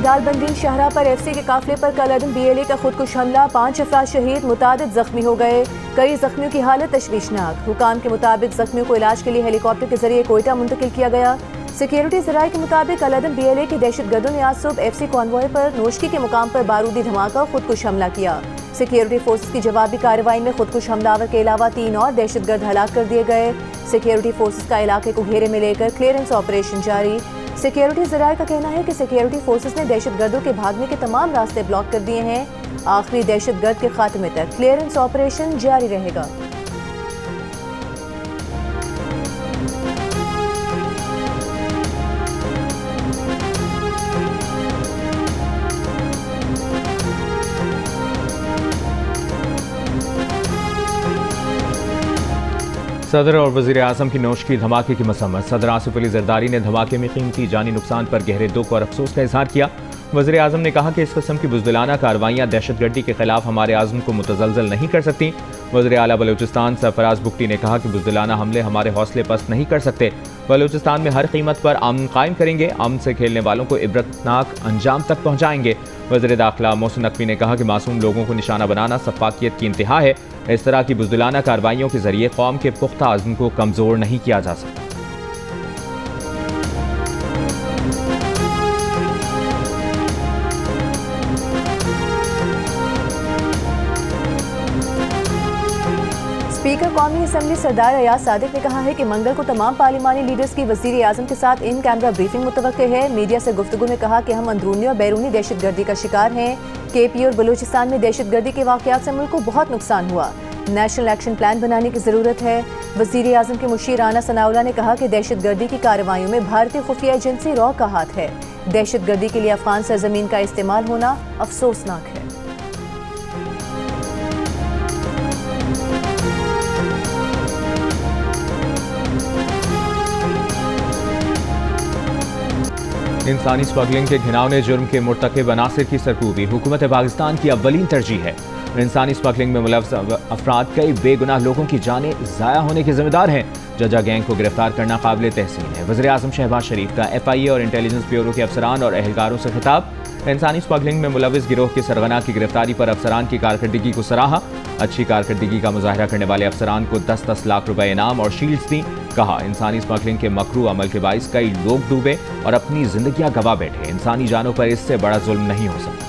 लालबंदीन शाहरा पर FC के काफिले पर कल BLA का खुदकुश हमला, 5 अफराद शहीद, मुतादिद जख्मी हो गए। कई जख्मियों की हालत तशवीशनाक। हुकाम के मुताबिक जख्मियों को इलाज के लिए हेलीकॉप्टर के जरिए कोयटा मुंतकिल किया गया। सिक्योरिटी जराये के मुताबिक कल BLA के दहशतगर्दों ने आज सुबह FC कॉन्वॉय पर नोशकी के मुकाम पर बारूदी धमाका और खुदकुश हमला किया। सिक्योरिटी फोर्सेस की जवाबी कार्रवाई में खुदकुश हमलावर के अलावा 3 और दहशतगर्द हलाक कर दिए गए। सिक्योरिटी फोर्सेस का इलाके को घेरे में लेकर क्लियरेंस ऑपरेशन जारी। सिक्योरिटी जराये का कहना है कि सिक्योरिटी फोर्सेस ने दहशतगर्दों के भागने के तमाम रास्ते ब्लॉक कर दिए हैं। आखिरी दहशतगर्द के खात्मे तक क्लियरेंस ऑपरेशन जारी रहेगा। सदर और वज़ीर आज़म की नोशकी धमाके की मसम्मत। सदर आसिफ अली जरदारी ने धमाके में कीमती जानी नुकसान पर गहरे दुख और अफसोस का इजहार किया। वज़ीर आज़म ने कहा कि इस किस्म की बुज़दिलाना कार्रवाइयाँ दहशतगर्दी के खिलाफ हमारे आज़म को मुतज़लज़ल नहीं कर सकती। वज़ीर आला बलूचिस्तान सरफराज बुगटी ने कहा कि बुज़दिलाना हमले हमारे हौसले पस्त नहीं कर सकते। बलूचिस्तान में हर कीमत पर अमन कायम करेंगे, अमन से खेलने वालों को इबरतनाक अंजाम तक पहुँचाएंगे। वज़ीर दाखिला मोहसिन नकवी ने कहा कि मासूम लोगों को निशाना बनाना सफाकियत की इंतहा है। इस तरह की बुज़दिलाना कार्रवाइयों के जरिए कौम के पुख्ता अज़्म को कमज़ोर नहीं किया जा सकता। स्पीकर कौमी असम्बली सरदार अयाज सादिक ने कहा है कि मंगल को तमाम पार्लिमानी लीडर्स की वज़ीर आज़म के साथ इन कैमरा ब्रीफिंग मुतवक्के है। मीडिया से गुफ्तगू में कहा कि हम अंदरूनी और बैरूनी दहशतगर्दी का शिकार हैं। KP और बलूचिस्तान में दहशतगर्दी के वाक़यात से मुल्क को बहुत नुकसान हुआ। नेशनल एक्शन प्लान बनाने की ज़रूरत है। वज़ीर आज़म के मुशीर राना सनाउल्लाह ने कहा कि दहशतगर्दी की कार्रवाइयों में भारतीय खुफिया एजेंसी रॉ का हाथ है। दहशतगर्दी के लिए अफगान सरजमीन का इस्तेमाल होना अफसोसनाक है। इंसानी स्मगलिंग के घिनौने जुर्म के मुर्तकिब अनासिर की सरकूबी हुकूमत पाकिस्तान की अव्वलीन तरजीह है। इंसानी स्मगलिंग में मुलव्वस अफराद कई बेगुनाह लोगों की जानें ज़ाया होने के जिम्मेदार हैं। जजा गैंग को गिरफ्तार करना काबिल तहसीन है। वज़ीर आज़म शहबाज शरीफ का FIA और इंटेलिजेंस ब्यूरो के अफसरान और एहलकारों से खिताब। इंसानी स्मगलिंग में मुलव्वस गिरोह के सरगना की गिरफ्तारी पर अफसरान की कारकर्दगी को सराहा। अच्छी कारकर्दगी का मुजाहरा करने वाले अफसरान को 10-10 लाख रुपए इनाम और शील्ड्स दी। कहा, इंसानी स्मगलिंग के मकरू अमल के बाइस कई लोग डूबे और अपनी जिंदगियां गंवा बैठे। इंसानी जानों पर इससे बड़ा जुल्म नहीं हो सकता।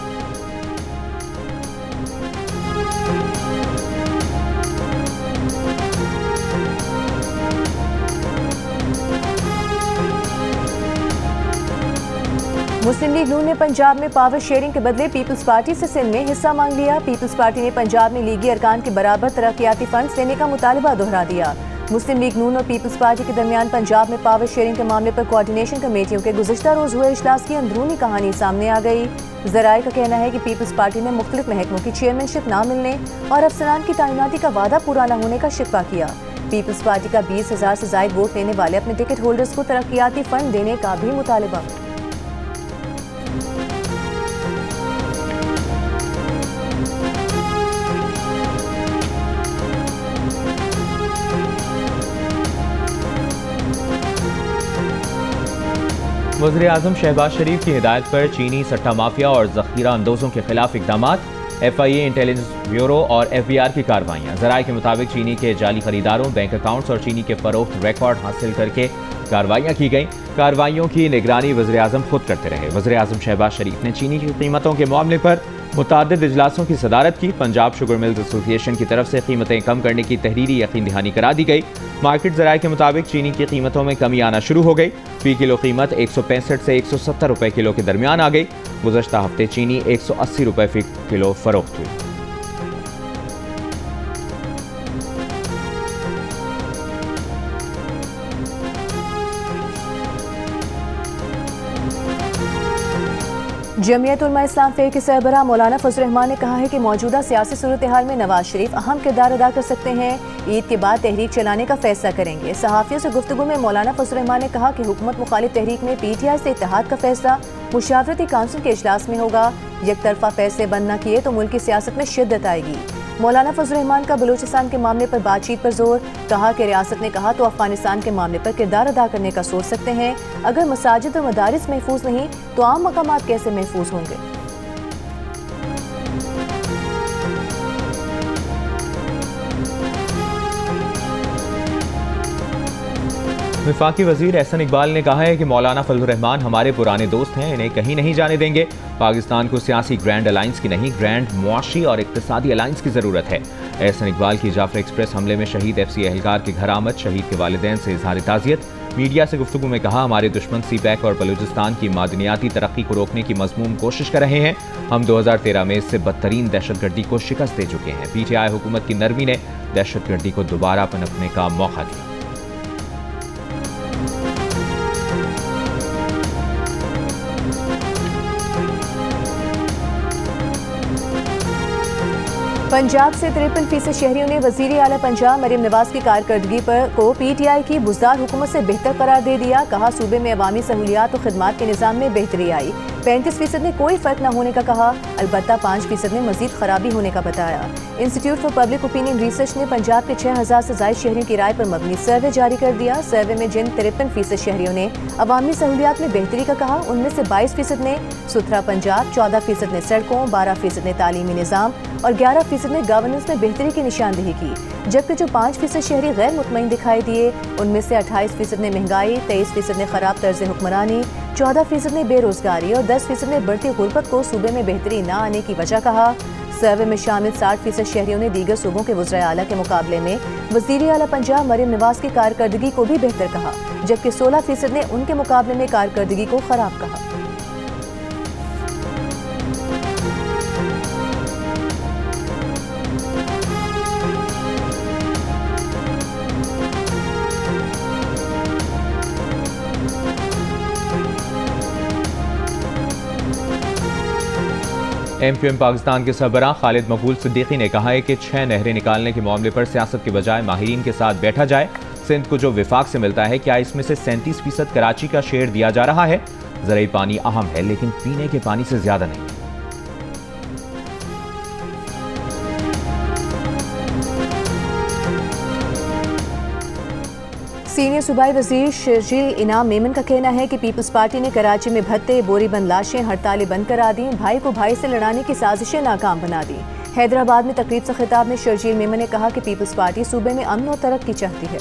मुस्लिम लीग नून ने पंजाब में पावर शेयरिंग के बदले पीपल्स पार्टी से सिंध में हिस्सा मांग लिया। पीपल्स पार्टी ने पंजाब में लीगी अरकान के बराबर तरक्याती फंड्स देने का मुतालबा दोहरा दिया। मुस्लिम लीग नून और पीपल्स पार्टी के दरमियान पंजाब में पावर शेयरिंग के मामले पर कोऑर्डिनेशन कमेटियों के गुज़िश्ता रोज हुए इजलास की अंदरूनी कहानी सामने आ गई। ज़राए का कहना है कि पीपल्स पार्टी ने मुख्तलिफ महकमों की चेयरमैनशिप न मिलने और अफसरान की तैनाती का वादा पूरा न होने का शिकवा किया। पीपल्स पार्टी का 20,000 से ज़ायद वोट लेने वाले अपने टिकट होल्डर्स को तरक्याती फंड देने का भी मुतालबा। वज़ीर आज़म शहबाज शरीफ की हिदायत पर चीनी सट्टा माफिया और ज़ख़ीरा अंदोज़ों के खिलाफ इक़दामात। FIA, इंटेलिजेंस ब्यूरो और FBR की कार्रवाइयाँ। ज़राए के मुताबिक चीनी के जाली खरीदारों, बैंक अकाउंट्स और चीनी के फरोख्त रिकॉर्ड हासिल करके कार्रवाइयाँ की गई। कार्रवाइयों की निगरानी वज़ीर आज़म खुद करते रहे। वज़ीर आज़म शहबाज शरीफ ने चीनी की कीमतों के मामले पर मुतादिद इजलासों की सदारत की। पंजाब शुगर मिल्स एसोसिएशन की तरफ से कीमतें कम करने की तहरीरी यकीन दहानी करा दी गई। मार्केट ज़राए के मुताबिक चीनी की कीमतों में कमी आना शुरू हो गई। फी किलो कीमत 165 से 170 रुपए किलो के दरमियान आ गई। गुज़श्ता हफ्ते चीनी 180 रुपए फी किलो फरोख्त हुई। जमीयत उलमा इस्लाम फ़े के सरबराह मौलाना फजल रहमान ने कहा है कि मौजूदा सियासी सूरत हाल में नवाज शरीफ अहम किरदार अदा कर सकते हैं। ईद के बाद तहरीक चलाने का फैसला करेंगे। सहाफ़ियों से गुफ्तगू में मौलाना फजल रहमान ने कहा कि हुकूमत मुखालिफ तहरीक में PTI से इत्तेहाद का फैसला मुशावरती काउंसिल के इजलास में होगा। यकतरफा फैसले बंद न किए तो मुल्क की सियासत में शिद्दत आएगी। मौलाना फजल रहमान का बलूचिस्तान के मामले पर बातचीत पर जोर, कहा कि रियासत ने कहा तो अफगानिस्तान के मामले पर किरदार अदा करने का सोच सकते हैं। अगर मसाजिद और मदारिस महफूज नहीं तो आम मकामात कैसे महफूज होंगे। वफाकी वजीर एहसन इकबाल ने कहा है कि मौलाना फजल रहमान हमारे पुराने दोस्त हैं, इन्हें कहीं नहीं जाने देंगे। पाकिस्तान को सियासी ग्रैंड अलायंस की नहीं, ग्रैंड मुआशी और इक्तिसादी अलायंस की ज़रूरत है। एहसन इकबाल की जाफर एक्सप्रेस हमले में शहीद FC एहलकार के घर आमद, शहीद के वालिदैन से इजहार ताज़ियत। मीडिया से गुफ्तगू में कहा, हमारे दुश्मन CPEC और बलूचिस्तान की मादनियाती तरक्की को रोकने की मजमूम कोशिश कर रहे हैं। हम 2013 में इससे बदतरीन दहशतगर्दी को शिकस्त दे चुके हैं। PTI हुकूमत की नरमी ने दहशतगर्दी को दोबारा पनपने का मौका दिया। पंजाब से 53% शहरियों ने वजीर आला पंजाब मरीम नवाज की कारकर्दगी को PTI की बुज़दार हुकूमत से बेहतर करार दे दिया। कहा, सूबे में अवामी सहूलियात और खिदमात के निज़ाम में बेहतरी आई। 35% ने कोई फर्क न होने का कहा, अलबत्ता 5% ने मजीद खराबी होने का बताया। Institute for public opinion research ने पंजाब के 6000 से ज़ायद शहरियों की राय पर मबनी सर्वे जारी कर दिया। सर्वे में जिन 53% शहरियों ने अवामी सहूलियात में बेहतरी का कहा, उनमें से 22% ने सुथरा पंजाब, 14% ने सड़कों, 12% ने तालीमी निज़ाम और 11% ने गवर्नेंस में बेहतरी की निशानदेही की। जबकि जो 5% शहरी गैर मुतमईन दिखाई दिए, उनमें से 28% ने महंगाई, 23% ने खराब तर्ज हुक्मरानी, 14% ने बेरोजगारी और 10% ने बढ़ती गुर्बत को सूबे में बेहतरी न आने की वजह कहा। सर्वे में शामिल 60% शहरियों ने दीगर सूबों के वज़ीर आला के मुकाबले में वज़ीर आला पंजाब मरीम नवाज की कारकर्दगी को भी बेहतर कहा, जबकि 16% ने उनके मुकाबले में कारकर्दगी को खराब कहा। MQM पाकिस्तान के सरबराह खालिद मकबूल सिद्दीकी ने कहा है कि 6 नहरें निकालने के मामले पर सियासत के बजाय माहिरीन के साथ बैठा जाए। सिंध को जो विफाक से मिलता है, क्या इसमें से 37% कराची का शेयर दिया जा रहा है? ज़राई पानी अहम है, लेकिन पीने के पानी से ज्यादा नहीं। सीनियर सूबाई वजीर शर्जील इनाम मेमन का कहना है कि पीपल्स पार्टी ने कराची में भत्ते, बोरीबंद लाशें, हड़तालें बंद करा दी, भाई को भाई से लड़ाने की साजिशें नाकाम बना दी। हैदराबाद में तकरीब से खिताब में शर्जील मेमन ने कहा कि पीपल्स पार्टी सूबे में अमन और तरक्की चाहती है।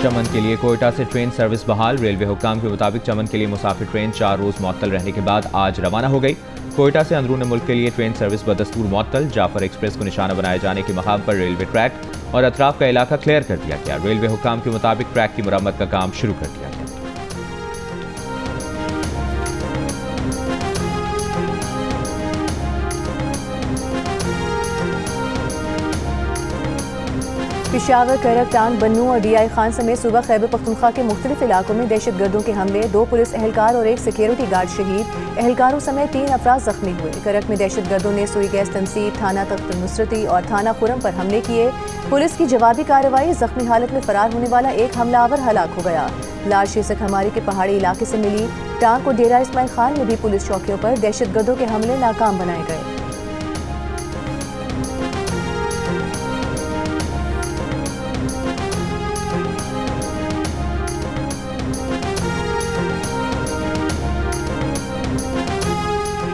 चमन के लिए कोयटा से ट्रेन सर्विस बहाल। रेलवे हुक्काम के मुताबिक चमन के लिए मुसाफिर ट्रेन 4 रोज मुअत्तल रहने के बाद आज रवाना हो गई। कोयटा से अंदरून मुल्क के लिए ट्रेन सर्विस बदस्तूर मुअत्तल। जाफर एक्सप्रेस को निशाना बनाए जाने के मकाम पर रेलवे ट्रैक और अतराफ का इलाका क्लियर कर दिया गया। रेलवे हुक्काम के मुताबिक ट्रैक की मुरम्मत का काम शुरू कर दिया गया। पेशावर, करक, टांग, बन्नू और DI खान समेत सूबा खैबर पख्तूनख्वा के मुख्तलिफ इलाकों में दहशतगर्दों के हमले, 2 पुलिस एहलकार और 1 सिक्योरिटी गार्ड शहीद। एहलकारों समेत 3 अफराद जख्मी हुए। करक में दहशतगर्दों ने सुई गैस तनसीब, थाना तख्त नुसरती और थाना खुरम पर हमले किए। पुलिस की जवाबी कार्रवाई, जख्मी हालत में फरार होने वाला एक हमलावर हलाक हो गया। लाश शीर्षक हमारी के पहाड़ी इलाके से मिली। टांग और डेरा इस्माइल खान में भी पुलिस चौकियों पर दहशतगर्दों के हमले नाकाम बनाए गए।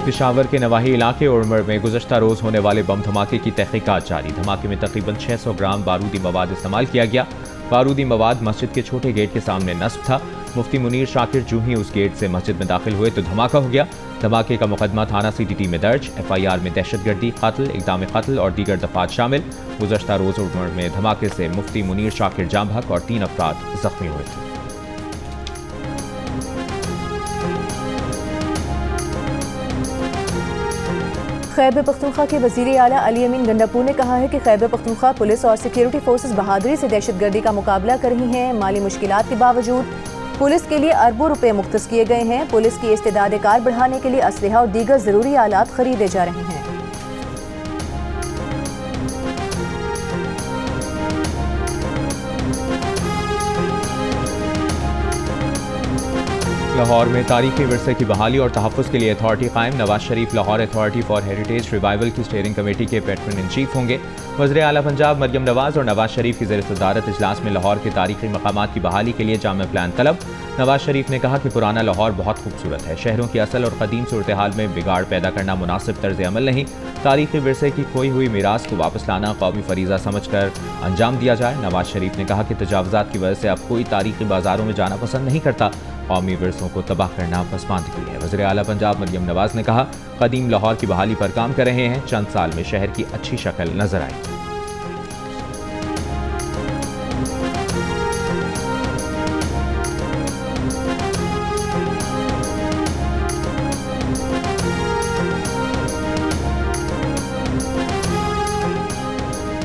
पेशावर के नवाही इलाके उमर में गुज़श्ता रोज़ होने वाले बम धमाके की तहकीकात जारी। धमाके में तकरीबन 600 ग्राम बारूदी मवाद इस्तेमाल किया गया। बारूदी मवाद मस्जिद के छोटे गेट के सामने नस्ब था। मुफ्ती मुनीर शाकिर जूं ही उस गेट से मस्जिद में दाखिल हुए तो धमाका हो गया। धमाके का मुकदमा थाना CTT में दर्ज। FIR में दहशतगर्दी, कत्ल, इक़दाम कत्ल और दीगर दफात शामिल। गुज़श्ता रोज़ उमर में धमाके से मुफ्ती मुनीर शाकिर जामभक और 3 अफराद जख्मी हुए थे। खैबर पख्तूनख्वा के वज़ीर आला अली अमीन गंडापुर ने कहा है कि खैबर पख्तूनख्वा पुलिस और सिक्योरिटी फोर्सेस बहादुरी से दहशतगर्दी का मुकाबला कर रही हैं। माली मुश्किलात के बावजूद पुलिस के लिए अरबों रुपए मुख्तस किए गए हैं। पुलिस की इस्तेदाद कार बढ़ाने के लिए असलहा और दीगर ज़रूरी आलात खरीदे जा रहे हैं। लाहौर में तारीखी विरसे की बहाली और तहफ़्फ़ुज़ के लिए अथॉरिटी कायम। Nawaz Sharif Lahore authority for heritage revival की स्टीयरिंग कमेटी के पैट्रन इन चीफ होंगे। वज़ीर आला पंजाब मरियम नवाज और नवाज शरीफ की ज़ेर सदारत इजलास में लाहौर के तारीखी मकामात की बहाली के लिए जाम प्लान तलब। नवाज शरीफ ने कहा कि पुराना लाहौर बहुत खूबसूरत है, शहरों की असल और कदीम सूरत हाल में बिगाड़ पैदा करना मुनासिब तर्ज अमल नहीं। तारीखी विरसे की खोई हुई मीरास को वापस लाना कौमी फरीज़ा समझ कर अंजाम दिया जाए। नवाज शरीफ ने कहा कि तजावुज़ात की वजह से अब कोई तारीखी बाजारों में जाना पसंद नहीं करता, कौमी विरसों को तबाह करना पसमानदगी है। वज़ीर आला पंजाब मरियम नवाज ने कहा कदीम लाहौर की बहाली पर काम कर रहे हैं, चंद साल में शहर की अच्छी शक्ल नजर आएगी।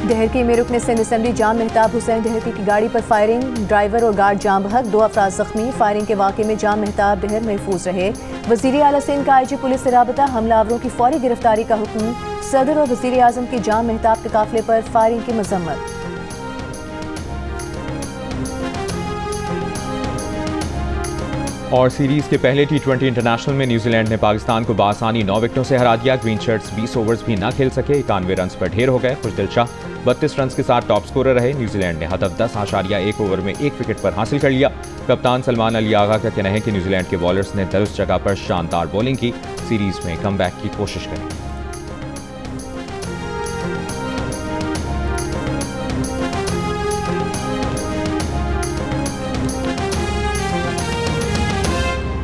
डहरकी में रुकने सिंध असेंबली जाम मेहताब हुसैन डहरकी की गाड़ी पर फायरिंग, ड्राइवर और गार्ड जाम बहक, 2 अफराद जख्मी। फायरिंग के वाक़े में जाम मेहताब डहर महफूज रहे। वज़ीर आला सिंध का IG पुलिस से राबता, हमलावरों की फौरी गिरफ्तारी का हुक्म। सदर और वज़ीर आज़म की जाम मेहताब के काफिले पर फायरिंग की मजम्मत। और सीरीज के पहले T20 इंटरनेशनल में न्यूजीलैंड ने पाकिस्तान को बासानी 9 विकेटों से हरा दिया। ग्रीन शर्ट्स 20 ओवर्स भी ना खेल सके, 91 रन पर ढेर हो गए। खुशदिल शाह 32 रन के साथ टॉप स्कोरर रहे। न्यूजीलैंड ने हदफ 10.1 ओवर में 1 विकेट पर हासिल कर लिया। कप्तान सलमान अली आगा का कहना है कि न्यूजीलैंड के बॉलर्स ने दुरुस्त जगह पर शानदार बॉलिंग की, सीरीज में कमबैक की कोशिश करें।